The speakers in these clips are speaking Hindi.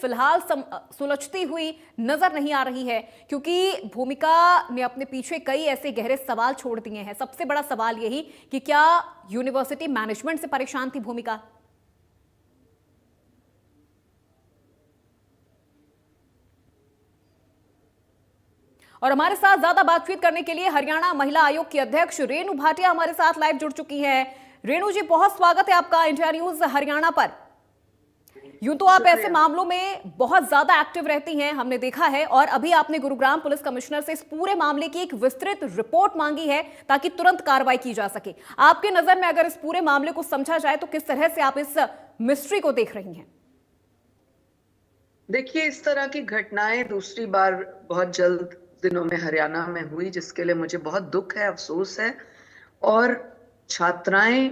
फिलहाल सुलझती हुई नजर नहीं आ रही है, क्योंकि भूमिका ने अपने पीछे कई ऐसे गहरे सवाल छोड़ दिए हैं। सबसे बड़ा सवाल यही कि क्या यूनिवर्सिटी मैनेजमेंट से परेशान थी भूमिका? और हमारे साथ ज्यादा बातचीत करने के लिए हरियाणा महिला आयोग की अध्यक्ष रेणु भाटिया हमारे साथ लाइव जुड़ चुकी हैं। रेणु जी, बहुत स्वागत है आपका इंडिया न्यूज हरियाणा पर। यूं तो आप ऐसे मामलों में बहुत ज्यादा एक्टिव रहती हैं, हमने देखा है, और अभी आपने गुरुग्राम पुलिस कमिश्नर से इस पूरे मामले की एक विस्तृत रिपोर्ट मांगी है ताकि तुरंत कार्रवाई की जा सके। आपके नजर में अगर इस पूरे मामले को समझा जाए तो किस तरह से आप इस मिस्ट्री को देख रही हैं? देखिए, इस तरह की घटनाएं दूसरी बार बहुत जल्द दिनों में हरियाणा में हुई, जिसके लिए मुझे बहुत दुख है, अफसोस है। और छात्राएं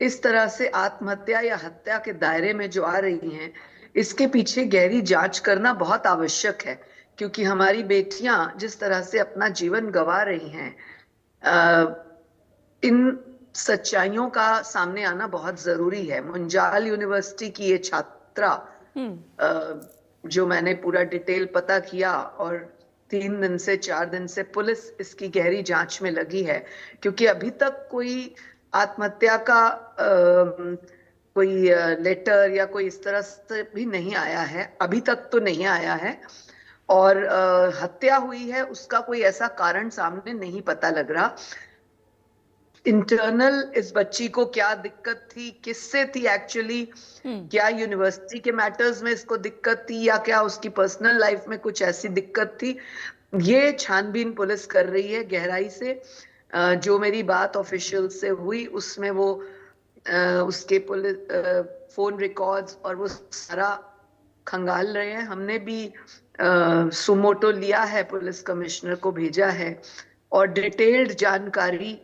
इस तरह से आत्महत्या या हत्या के दायरे में जो आ रही हैं, इसके पीछे गहरी जांच करना बहुत आवश्यक है, क्योंकि हमारी बेटियां जिस तरह से अपना जीवन गंवा रही हैं, इन सच्चाइयों का सामने आना बहुत जरूरी है। मुंजाल यूनिवर्सिटी की ये छात्रा, जो मैंने पूरा डिटेल पता किया, और 3 दिन से 4 दिन से पुलिस इसकी गहरी जांच में लगी है, क्योंकि अभी तक कोई आत्महत्या का कोई लेटर या कोई इस तरह से भी नहीं आया है, अभी तक तो नहीं आया है। और हत्या हुई है उसका कोई ऐसा कारण सामने नहीं पता लग रहा। इंटरनल इस बच्ची को क्या दिक्कत थी, किससे थी एक्चुअली, क्या यूनिवर्सिटी के मैटर्स में इसको दिक्कत थी या क्या उसकी पर्सनल लाइफ में कुछ ऐसी दिक्कत थी, ये छानबीन पुलिस कर रही है गहराई से। जो मेरी बात ऑफिशियल से हुई उसमें वो उसके पुलिस फोन रिकॉर्ड्स और वो सारा खंगाल रहे हैं। हमने भी सुमोटो लिया है, पुलिस कमिश्नर को भेजा है, और डिटेल्ड जानकारी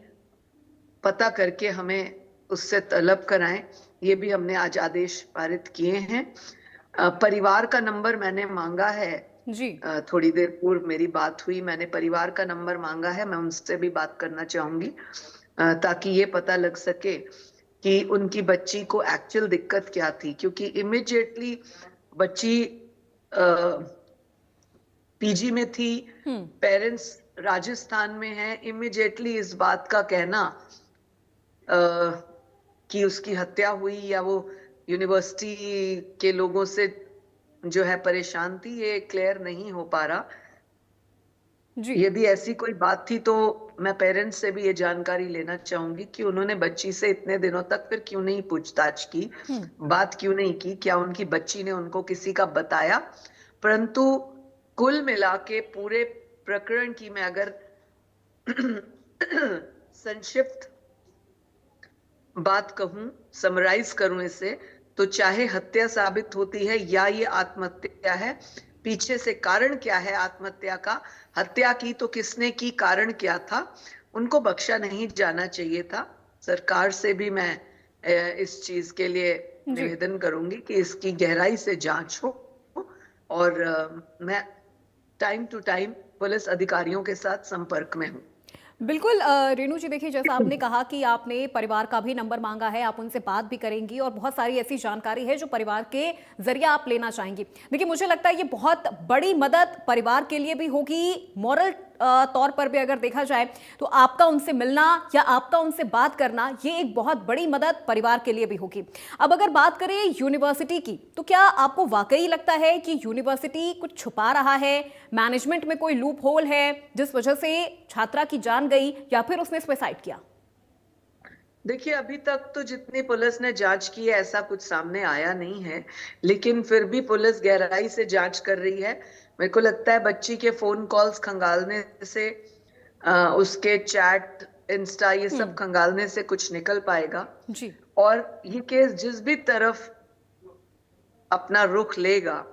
पता करके हमें उससे तलब कराएं, ये भी हमने आज आदेश पारित किए हैं। परिवार का नंबर मैंने मांगा है जी। थोड़ी देर पूर्व मेरी बात हुई, मैंने परिवार का नंबर मांगा है, मैं उनसे भी बात करना चाहूंगी ताकि ये पता लग सके कि उनकी बच्ची को एक्चुअल दिक्कत क्या थी। क्योंकि इमिडिएटली बच्ची पीजी में थी, पेरेंट्स राजस्थान में हैं, इमिडिएटली इस बात का कहना कि उसकी हत्या हुई या वो यूनिवर्सिटी के लोगों से जो है परेशान थी, ये क्लियर नहीं हो पा रहा जी। यदि ऐसी कोई बात थी तो मैं पेरेंट्स से भी ये जानकारी लेना चाहूंगी कि उन्होंने बच्ची से इतने दिनों तक फिर क्यों नहीं पूछताछ की, बात क्यों नहीं की, क्या उनकी बच्ची ने उनको किसी का बताया। परंतु कुल मिला के पूरे प्रकरण की मैं अगर संक्षिप्त बात कहूं, समराइज करूं इसे, तो चाहे हत्या साबित होती है या ये आत्महत्या है, पीछे से कारण क्या है आत्महत्या का, हत्या की तो किसने की, कारण क्या था, उनको बख्शा नहीं जाना चाहिए था। सरकार से भी मैं इस चीज के लिए निवेदन करूंगी कि इसकी गहराई से जांच हो, और मैं टाइम टू टाइम पुलिस अधिकारियों के साथ संपर्क में हूं। बिल्कुल रेणु जी, देखिए, जैसा आपने कहा कि आपने परिवार का भी नंबर मांगा है, आप उनसे बात भी करेंगी और बहुत सारी ऐसी जानकारी है जो परिवार के जरिए आप लेना चाहेंगी। देखिए, मुझे लगता है ये बहुत बड़ी मदद परिवार के लिए भी होगी, मॉरल तौर पर भी अगर देखा जाए तो आपका उनसे मिलना या आपका उनसे बात करना, ये एक बहुत बड़ी मदद परिवार के लिए भी होगी। अब अगर बात करें यूनिवर्सिटी की, तो क्या आपको वाकई लगता है कि यूनिवर्सिटी कुछ छुपा रहा है, मैनेजमेंट में कोई लूप होल है जिस वजह से छात्रा की जान गई, या फिर उसने सुसाइड किया? देखिए, अभी तक तो जितनी पुलिस ने जांच की है ऐसा कुछ सामने आया नहीं है, लेकिन फिर भी पुलिस गहराई से जांच कर रही है। मेरे को लगता है बच्ची के फोन कॉल्स खंगालने से, उसके चैट, इंस्टा, ये सब खंगालने से कुछ निकल पाएगा जी। और ये केस जिस भी तरफ अपना रुख लेगा,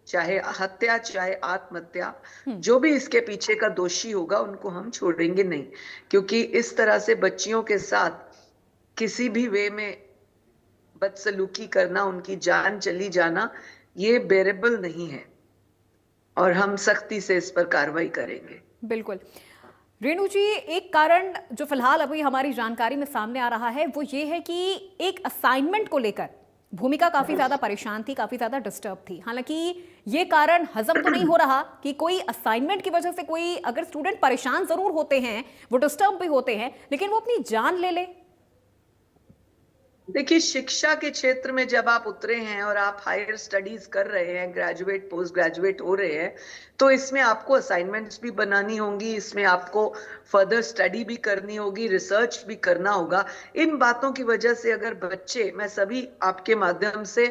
चाहे हत्या चाहे आत्महत्या, जो भी इसके पीछे का दोषी होगा उनको हम छोड़ेंगे नहीं, क्योंकि इस तरह से बच्चियों के साथ किसी भी वे में बदसलूकी करना, उनकी जान चली जाना, ये बेरेबल नहीं है, और हम सख्ती से इस पर कार्रवाई करेंगे। बिल्कुल रेणु जी, एक कारण जो फिलहाल अभी हमारी जानकारी में सामने आ रहा है वो ये है कि एक असाइनमेंट को लेकर भूमिका काफी ज्यादा परेशान थी, काफी ज्यादा डिस्टर्ब थी। हालांकि ये कारण हजम तो नहीं हो रहा कि कोई असाइनमेंट की वजह से कोई, अगर स्टूडेंट परेशान जरूर होते हैं, वो डिस्टर्ब भी होते हैं, लेकिन वो अपनी जान ले ले। देखिए, शिक्षा के क्षेत्र में जब आप उतरे हैं और आप हायर स्टडीज कर रहे हैं, ग्रेजुएट पोस्ट ग्रेजुएट हो रहे हैं, तो इसमें आपको असाइनमेंट्स भी बनानी होंगी, इसमें आपको फर्दर स्टडी भी करनी होगी, रिसर्च भी करना होगा। इन बातों की वजह से अगर बच्चे, मैं सभी आपके माध्यम से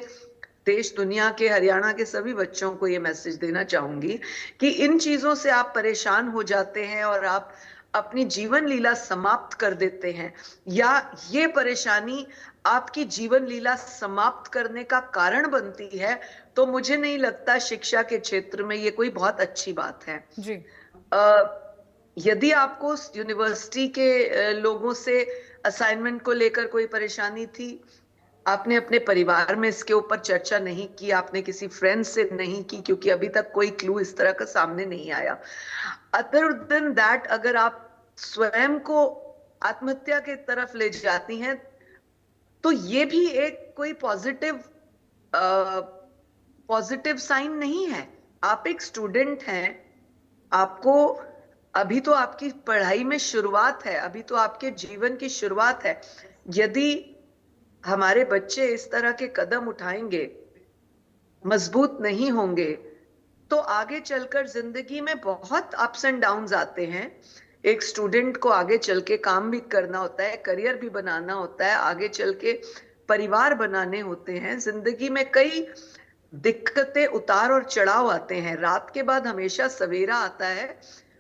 देश दुनिया के, हरियाणा के सभी बच्चों को ये मैसेज देना चाहूंगी कि इन चीजों से आप परेशान हो जाते हैं और आप अपनी जीवन लीला समाप्त कर देते हैं, या ये परेशानी आपकी जीवन लीला समाप्त करने का कारण बनती है, तो मुझे नहीं लगता शिक्षा के क्षेत्र में ये कोई बहुत अच्छी बात है। जी। यदि आपको यूनिवर्सिटी के लोगों से असाइनमेंट को लेकर कोई परेशानी थी, आपने अपने परिवार में इसके ऊपर चर्चा नहीं की, आपने किसी फ्रेंड से नहीं की, क्योंकि अभी तक कोई क्लू इस तरह का सामने नहीं आया। अदर देन दैट, अगर आप स्वयं को आत्महत्या की तरफ ले जाती हैं, तो ये भी एक कोई पॉजिटिव साइन नहीं है। आप एक स्टूडेंट हैं, आपको अभी तो आपकी पढ़ाई में शुरुआत है, अभी तो आपके जीवन की शुरुआत है। यदि हमारे बच्चे इस तरह के कदम उठाएंगे, मजबूत नहीं होंगे, तो आगे चलकर जिंदगी में बहुत अप्स एंड डाउन्स आते हैं। एक स्टूडेंट को आगे चल के काम भी करना होता है, करियर भी बनाना होता है, आगे चल के परिवार बनाने होते हैं। जिंदगी में कई दिक्कतें, उतार और चढ़ाव आते हैं। रात के बाद हमेशा सवेरा आता है।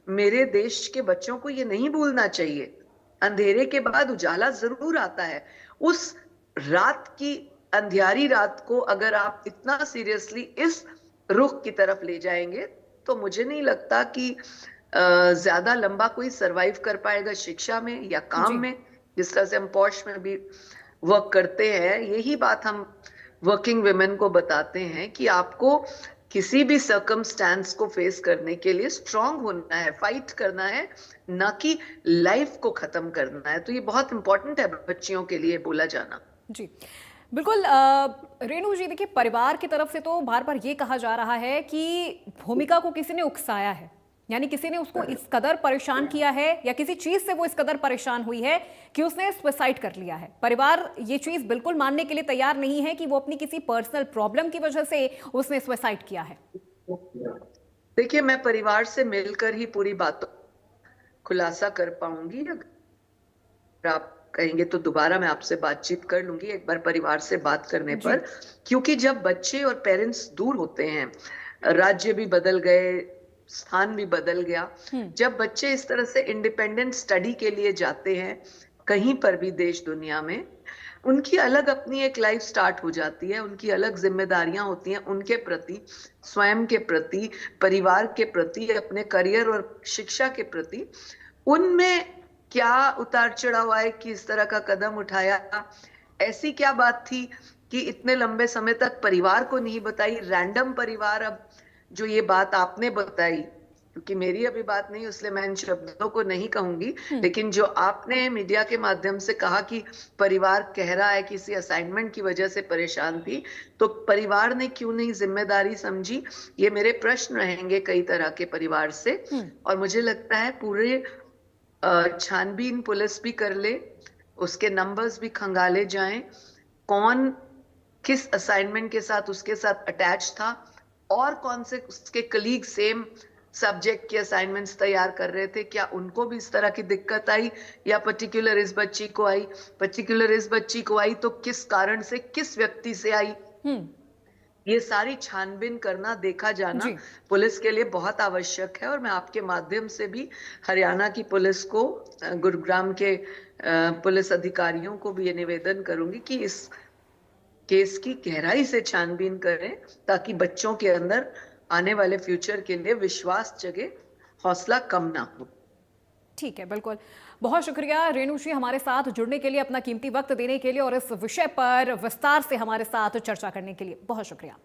मेरे देश के बच्चों को ये नहीं भूलना चाहिए। अंधेरे के बाद उजाला जरूर आता है। उस रात की, अंधियारी रात को अगर आप इतना सीरियसली इस रुख की तरफ ले जाएंगे, तो मुझे नहीं लगता कि ज्यादा लंबा कोई सरवाइव कर पाएगा शिक्षा में या काम में। जिस तरह से हम पॉश में भी वर्क करते हैं, यही बात हम वर्किंग वुमेन को बताते हैं कि आपको किसी भी सर्कमस्टेंस को फेस करने के लिए स्ट्रांग होना है, फाइट करना है, ना कि लाइफ को खत्म करना है। तो ये बहुत इंपॉर्टेंट है बच्चियों के लिए बोला जाना। जी बिल्कुल। रेणु जी, देखिए, परिवार की तरफ से तो बार बार ये कहा जा रहा है कि भूमिका को किसी ने उकसाया है, यानी किसी ने उसको इस कदर परेशान किया है या किसी चीज से वो इस कदर परेशान हुई है कि उसने सुसाइड कर लिया है। परिवार ये चीज बिल्कुल मानने के लिए तैयार नहीं है कि वो अपनी किसी पर्सनल प्रॉब्लम की वजह से उसने सुसाइड किया है। देखिए, मैं परिवार से मिलकर ही पूरी बातों खुलासा कर पाऊंगी। अगर आप कहेंगे तो दोबारा मैं आपसे बातचीत कर लूंगी एक बार परिवार से बात करने पर, क्योंकि जब बच्चे और पेरेंट्स दूर होते हैं, राज्य भी बदल गए, स्थान भी बदल गया, जब बच्चे इस तरह से इंडिपेंडेंट स्टडी के लिए जाते हैं कहीं पर भी देश दुनिया में, उनकी अलग अपनी एक लाइफ स्टार्ट हो जाती है। उनकी अलग जिम्मेदारियां होती हैं उनके प्रति, स्वयं के प्रति, परिवार के प्रति, अपने करियर और शिक्षा के प्रति। उनमें क्या उतार चढ़ाव आए कि इस तरह का कदम उठाया? ऐसी क्या बात थी कि इतने लंबे समय तक परिवार को नहीं बताई? रैंडम परिवार, अब जो ये बात आपने बताई, क्योंकि मेरी अभी बात नहीं, इसलिए मैं इन शब्दों को नहीं कहूंगी, लेकिन जो आपने मीडिया के माध्यम से कहा कि परिवार कह रहा है किसी असाइनमेंट की वजह से परेशान थी, तो परिवार ने क्यों नहीं जिम्मेदारी समझी? ये मेरे प्रश्न रहेंगे कई तरह के परिवार से। और मुझे लगता है पूरे छानबीन पुलिस भी कर ले, उसके नंबर्स भी खंगाले जाएं, कौन किस असाइनमेंट के साथ उसके साथ अटैच था और कौन से उसके कलीग सेम सब्जेक्ट के असाइनमेंट्स तैयार कर रहे थे, क्या उनको भी इस तरह की दिक्कत आई या पर्टिकुलर इस बच्ची को आई? पर्टिकुलर इस बच्ची को आई तो किस कारण से, किस व्यक्ति से आई? ये सारी छानबीन करना, देखा जाना पुलिस के लिए बहुत आवश्यक है। और मैं आपके माध्यम से भी हरियाणा की पुलिस को, गुरुग्राम के पुलिस अधिकारियों को भी ये निवेदन करूंगी कि इस केस की गहराई से छानबीन करें, ताकि बच्चों के अंदर आने वाले फ्यूचर के लिए विश्वास जगे, हौसला कम ना हो। ठीक है, बिल्कुल। बहुत शुक्रिया रेणु जी, हमारे साथ जुड़ने के लिए, अपना कीमती वक्त देने के लिए और इस विषय पर विस्तार से हमारे साथ चर्चा करने के लिए बहुत शुक्रिया।